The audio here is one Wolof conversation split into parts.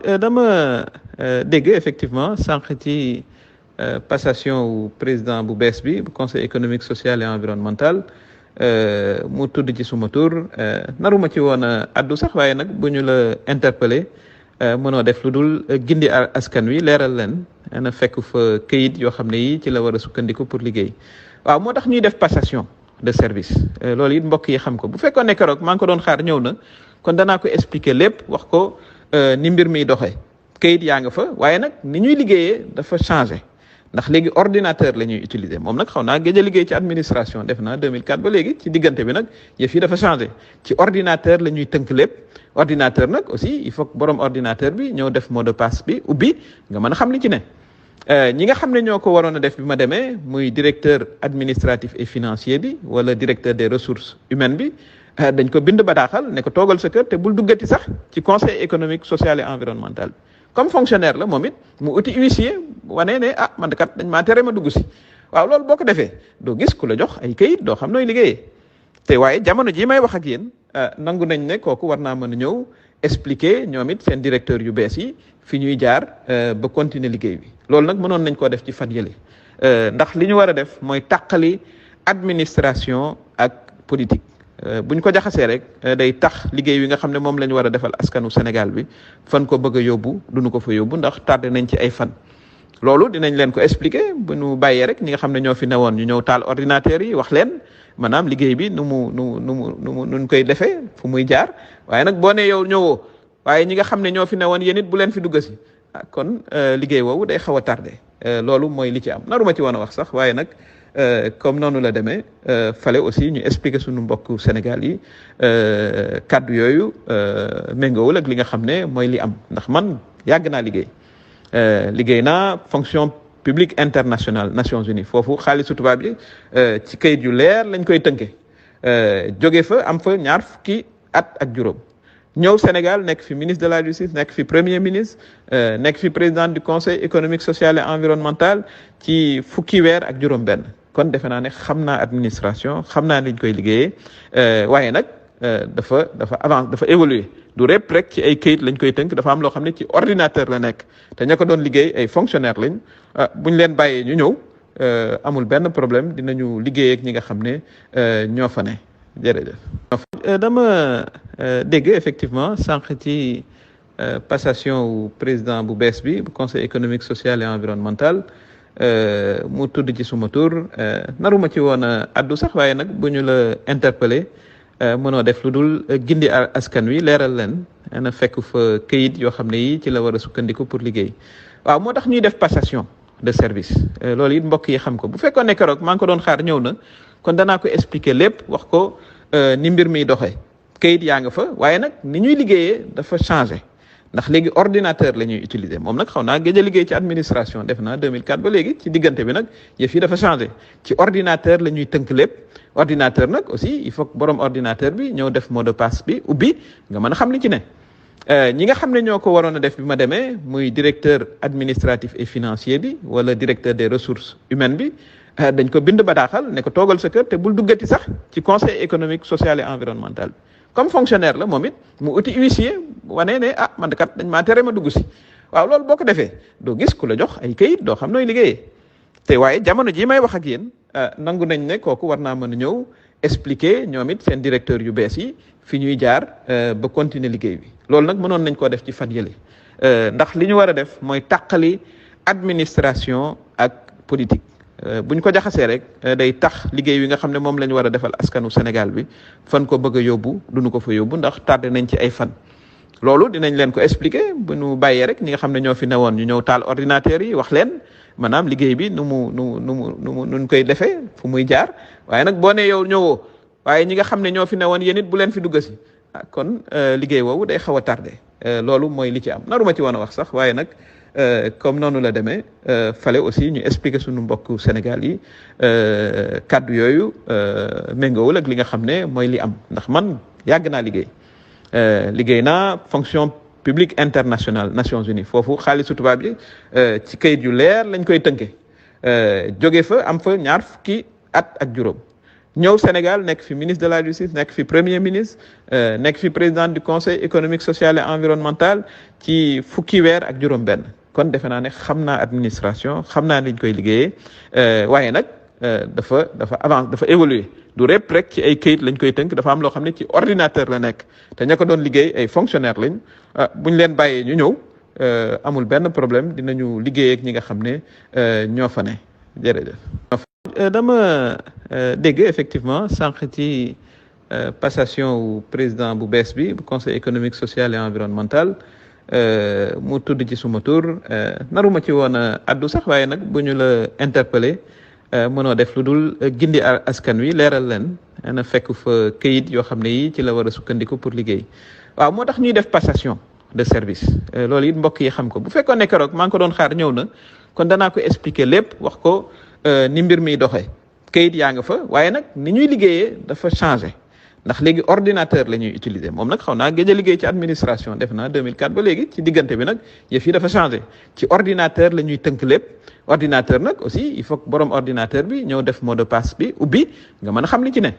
dama dégg effectivement sànq ci passation wu président bu bees bi bu conseil économique social et environnemental mu tudd ci suma tur naruma ci woon a addu sax waaye nag bu ñu la interpellé mënoo def lu dul gindi askan wi leeral leen na fekk fa këyit yoo xam ne yi ci la war a sukkandiku pour liggéey waaw moo tax ñuy def passation de service loolu it mbokk yi xam ko bu fekkoon ne keroog maa ngi ko doon xaar ñëw na kon danaa ko expliquer lépp wax ko ni mbir miy doxee këyit yaa nga fa waaye nag ni ñuy liggéeyee dafa changé ndax léegi ordinateur la ñuy utiliser moom nag xaw naa gëj a liggéey ci administration def naa 2004 ba léegi ci diggante bi nag yëf yi dafa changé ci ordinateur la ñuy tënk lépp ordinateur nag aussi il faut que borom ordinateur bi ñëw def mot de passe bi ubbi nga mën a xam li ci ne ñi nga xam ne ñoo ko waroon a def bi ma demee muy directeur administratif et financier bi wala directeur des ressources humaines bi dañ ko bind bataaxal ne ko toogal sa kër te bul duggati sax ci conseil économique social et environnemental comme fonctionnaire la moom it mu uti huissier wane ne man kat dañ maa tere ma dugg si waaw loolu boo ko defee doo gis ku la jox ay këyit doo xam nooy liggéeyee te waaye jamono jii may wax ak yéen nangu nañ ne kooku war naa mën a ñëw expliquer ñoom it seen directeur yu bees yi fi ñuy jaar ba continuer liggéey bi loolu nag mënoon nañ koo def ci fan yële ndax li ñu war a def mooy tàqali administration ak politique buñ ko jaxasee rek day tax liggéey wi nga xam ne moom la ñu war a defal askanu Sénégal bi fan ko bëgg a yóbbu duñu ko fa yóbbu ndax tardé nañ ci ay fan loolu dinañ leen ko expliquer bu ñu bàyyee rek ñi nga xam ne ñoo fi newoon ñu ñëw taal ordinateur yi wax leen maanaam liggéey bi nu koy defee fu muy jaar waaye nag boo ne yow ñëwoo waaye ñi nga xam ne ñoo fi newoon yéen it bu leen fi dugg si kon liggéey woowu day xaw a tardé loolu mooy li ci am naruma ci woon a wax sax waaye nag comme noonu la demee fallait aussi ñu expliquer suñu mbokku Sénégal yi kaddu yooyu méngoowul ak li nga xam ne mooy li am ndax man yàgg naa liggéey naa fonction publique internationale Nations Unies foofu xaalisu tubaab yi ci kayit yu leer lañ koy tënke jóge fa am fa ñaar fukki at ak juróom ñëw Sénégal nekk fi ministre de la justice nekk fi premier ministre nekk fi président du conseil économique social et environnemental ci fukki weer ak juróom benn kon defe naa ne xam naa administration xam naa liñ koy liggéeyee waaye nag dafa évoluer du répp rek ci ay këyit lañ koy tënk dafa am loo xam ne ci ordinateur la nekk te ña ko doon liggéey ay fonctionnaire lañ buñ leen bàyyee ñu ñëw amul benn problème dinañu liggéey ak ñi nga xam ne ñoo fa ne jërëjëf. dama dégg effectivement sànq ci passation wu président bu bees bi bu conseil économique social et environnemental mu tudd ci suma tur naruma ci woon a addu sax waaye nag bu ñu la interpellé mënoo def lu dul gindi askan wi leeral leen na fekk fa këyit yoo xam ne yi ci la war a sukkandiku pour liggéey waaw moo tax ñuy def passation de service loolu it mbokk yi xam ko bu fekkoon ne keroog maa ngi ko doon xaar ñëw na kon danaa ko expliquer lépp wax ko ni mbir miy doxee këyit yaa nga fa waaye nag ni ñuy liggéeyee dafa changé ndax léegi ordinateur la ñuy utiliser moom nag xaw naa gëj a liggéey ci administration def naa 2004 ba léegi ci diggante bi nag yëf yi dafa changé ci ordinateur la ñuy tënk lépp ordinateur nag aussi il faut que borom ordinateur bi ñëw def mot de passe bi ubbi nga mën a xam li ci ne ñi nga xam ne ñoo ko waroon a def bi ma demee muy directeur administratif et financier bi wala directeur des ressources humaines bi dañ ko bind bataaxal ne ko toogal sa kër te bul duggati sax ci conseil économique social et environnemental comme fonctionnaire la moom it mu uti huissier wane ne man kat dañ maa tere ma dugg si waaw loolu boo ko defee doo gis ku la jox ay këyit doo xam nooy liggéeyee te waaye jamono jii may wax ak yéen nangu nañ ne kooku war naa mën a ñëw expliquer ñoom it seen directeur yu bees yi fi ñuy jaar ba continuer liggéey bi loolu nag mënoon nañ koo def ci fan yële ndax li ñu war a def mooy tàqali administration ak politique buñ ko jaxasee rek day tax liggéey wi nga xam ne moom la ñu war a defal askanu Sénégal bi fan ko bëgg a yóbbu duñu ko fa yóbbu ndax tardé nañ ci ay fan loolu dinañ leen ko expliquer bu ñu bàyyee rek ñi nga xam ne ñoo fi newoon ñu ñëw taal ordinateur yi wax leen maanaam liggéey bi nu koy defee fu muy jaar waaye nag boo ne yow ñëwoo waaye ñi nga xam ne ñoo fi newoon yéen it bu leen fi dugg si kon liggéey woowu day xaw a tardé loolu mooy li ci am naruma ci woon a wax sax waaye nag comme noonu la demee fallait aussi ñu expliquer suñu mbokku Sénégal yi kaddu yooyu méngoowul ak li nga xam ne mooy li am ndax man yàgg naa liggéey naa fonction publique internationale Nations Unies foofu xaalisu tubaab yi ci kayit yu leer lañ koy tënke jóge fa am fa ñaar fukki at ak juróom ñëw Sénégal nekk fi ministre de la justice nekk fi premier ministre nekk fi président du conseil économique social et environnemental ci fukki weer ak juróom-benn kon defe naa ne xam naa administration xam naa liñ koy liggéeyee waaye nag dafa évoluer du rép rek ci ay këyit lañ koy tënk dafa am loo xam ne ci ordinateur la nekk te ña ko doon liggéey ay fonctionnaire lañ buñ leen bàyyee ñu ñëw amul benn problème dinañu liggéey ak ñi nga xam ne ñoo fa ne jërëjëf. dama dégg effectivement sànq ci passation wu président bu bees bi bu conseil économique social et environnemental mu tudd ci suma tur naruma ci woon a addu sax waaye nag bu ñu la interpellé mënoo def lu dul gindi askan wi leeral leen na fekk fa këyit yoo xam ne yi ci la war a sukkandiku pour liggéey waaw moo tax ñuy def passation de service loolu it mbokk yi xam ko bu fekkoon ne keroog maa ngi ko doon xaar ñëw na kon danaa ko expliquer lépp wax ko ni mbir mi doxee këyit yaa nga fa waaye nag ni ñuy liggéeyee dafa changé ndax léegi ordinateur la ñuy utiliser moom nag xaw naa gëj a liggéey ci administration def naa 2004 ba léegi ci diggante bi nag yëf yi dafa changé ci ordinateur la ñuy tënk lépp ordinateur nag aussi il faut que borom ordinateur bi ñëw def mot de passe bi ubbi nga mën a xam li ci ne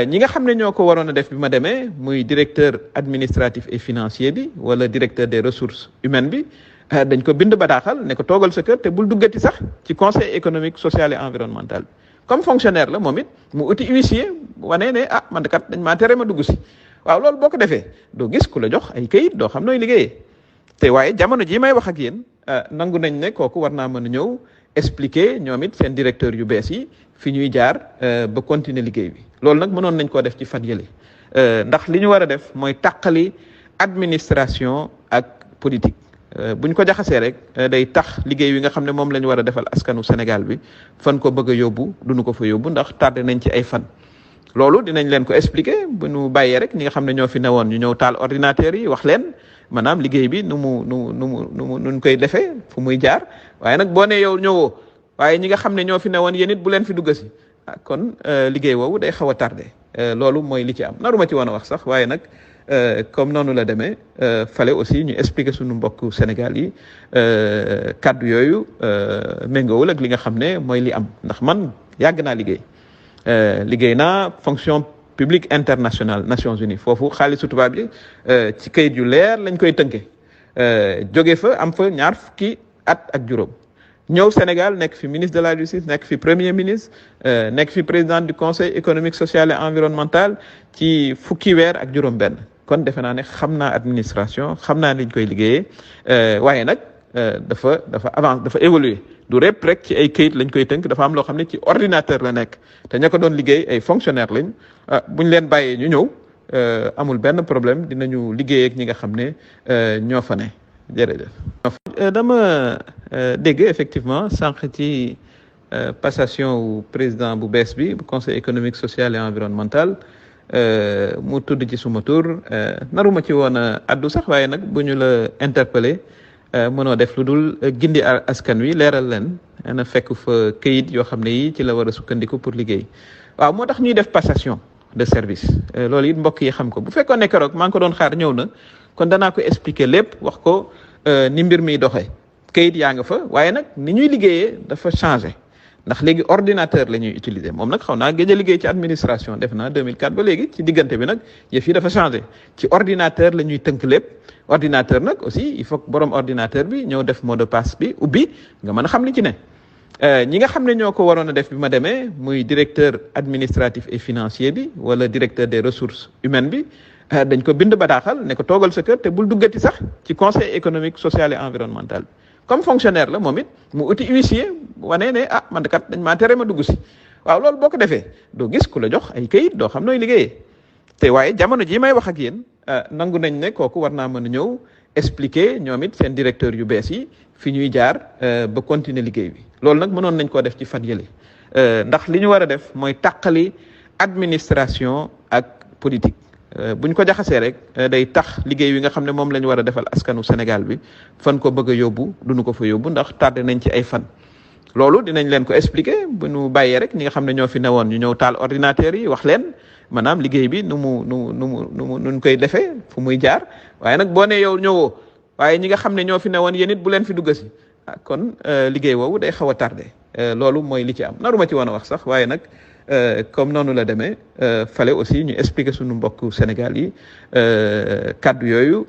ñi nga xam ne ñoo ko waroon a def bi ma demee muy directeur administratif et financier bi wala directeur des ressources humaines bi dañ ko bind bataaxal ne ko toogal sa kër te bul duggati sax ci conseil économique social et environnemental bi comme fonctionnaire la moom it mu uti huissier wane ne man kat dañ maa tere ma dugg si waaw loolu boo ko defee doo gis ku la jox ay këyit doo xam nooy liggéeyee te waaye jamono ji may wax ak yéen nangu nañ ne kooku war naa mën a ñëw expliquer ñoom it seen directeur yu bees yi fi ñuy jaar ba continuer liggéey bi loolu nag mënoon nañ koo def ci fan yële ndax li ñu war a def mooy tàqali administration ak politique buñ ko jaxasee rek day tax liggéey wi nga xam ne moom la ñu war a defal askanu Sénégal bi fan ko bëgg a yóbbu duñu ko fa yóbbu ndax tardé nañ ci ay fan loolu dinañ leen ko expliquer bu ñu bàyyee rek ñi nga xam ne ñoo fi newoon ñu ñëw taal ordinateur yi wax leen maanaam liggéey bi nu koy defee fu muy jaar waaye nag boo ne yow ñëwoo waaye ñi nga xam ne ñoo fi newoon yéen it bu leen fi dugg si kon liggéey woowu day xaw a tardé loolu mooy li ci am naruma ci woon a wax sax waaye nag comme noonu la demee fallait aussi ñu expliquer suñu mbokku Sénégal yi kaddu yooyu méngoowul ak li nga xam ne mooy li am ndax man yàgg naa liggéey naa fonction publique internationale Nations Unies foofu xaalisu tubaab yi ci kayit yu leer lañ koy tënke jóge fa am fa ñaar fukki at ak juróom ñëw Sénégal nekk fi ministre de la justice nekk fi premier ministre nekk fi président du conseil économique social et environnemental ci fukki weer ak juróom-benn kon defe naa ne xam naa administration xam naa liñ koy liggéeyee waaye nag dafa évoluer du rép rek ci ay këyit lañ koy tënk dafa am loo xam ne ci ordinateur la nekk te ña ko doon liggéey ay fonctionnaire lañ buñ leen bàyyee ñu ñëw amul benn problème dinañu liggéey ak ñi nga xam ne ñoo fa ne jërëjëf. dama dégg effectivement sànq ci passation wu président bu bees bi bu conseil économique social et environnemental mu tudd ci suma tur naruma ci woon a addu sax waaye nag bu ñu la interpellé mënoo def lu dul gindi askan wi leeral leen na fekk fa këyit yoo xam ne yi ci la war a sukkandiku pour liggéey waaw moo tax ñuy def passation de service loolu it mbokk yi xam ko bu fekkoon ne keroog maa ngi ko doon xaar ñëw na kon danaa ko expliquer lépp wax ko ni mbir mi doxee këyit yaa nga fa waaye nag ni ñuy liggéeyee dafa changé ndax léegi ordinateur la ñuy utiliser moom nag xaw naa gëj a liggéey ci administration def naa 2004 ba léegi ci diggante bi nag yëf yi dafa changé ci ordinateur la ñuy tënk lépp ordinateur nag aussi il faut que borom ordinateur bi ñëw def mot de passe bi ubbi nga mën a xam li ci ne ñi nga xam ne ñoo ko waroon a def bi ma demee muy directeur administratif et financier bi wala directeur des ressources humaines bi dañ ko bind bataaxal ne ko toogal sa kër te bul duggati sax ci conseil économique social et environnemental bi comme fonctionnaire la moom it mu uti huissier wane ne man kat dañ maa tere ma dugg si waaw loolu boo ko defee doo gis ku la jox ay këyit doo xam nooy liggéeyee te waaye jamono ji may wax ak yéen nangu nañ ne kooku war naa mën a ñëw expliquer ñoom it seen directeur yu bees yi fi ñuy jaar ba continuer liggéey bi loolu nag mënoon nañ koo def ci fan yële ndax li ñu war a def mooy tàqali administration ak politique buñ ko jaxasee rek day tax liggéey wi nga xam ne moom la ñu war a defal askanu Sénégal bi fan ko bëgg a yóbbu duñu ko fa yóbbu ndax tardé nañ ci ay fan loolu dinañ leen ko expliquer bu ñu bàyyee rek ñi nga xam ne ñoo fi newoon ñu ñëw taal ordinateur yi wax leen maanaam liggéey bi nu koy defee fu muy jaar waaye nag boo ne yow ñëwoo waaye ñi nga xam ne ñoo fi newoon yéen it bu leen fi dugg si kon liggéey woowu day xaw a tardé loolu mooy li ci am naruma ci woon a wax sax waaye nag comme noonu la demee fallait aussi ñu expliquer suñu mbokku Sénégal yi kaddu yooyu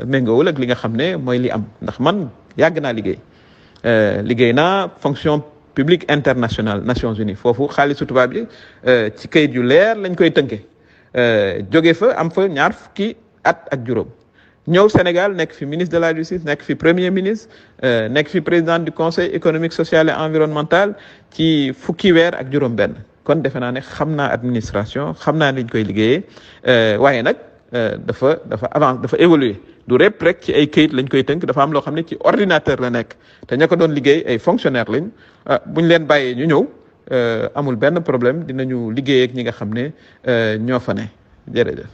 méngoowul ak li nga xam ne mooy li am ndax man yàgg naa liggéey naa fonction publique internationale Nations Unies foofu xaalisu tubaab yi ci kayit yu leer lañ koy tënke jóge fa am fa ñaar fukki at ak juróom ñëw Sénégal nekk fi ministre de la justice nekk fi premier ministre nekk fi président du conseil économique social et environnemental ci fukki weer ak juróom benn kon defe naa ne xam naa administration xam naa liñ koy liggéeyee waaye nag dafa avance dafa évoluer du rek ci ay kayit lañ koy tënk dafa am loo xam ne ci ordinateur la nekk te ña ko doon liggéey ay fonctionnaire lañ buñ leen bàyyee ñu ñëw amul benn problème dinañu liggéey ak ñi nga xam ne ñoo fa ne jërëjëf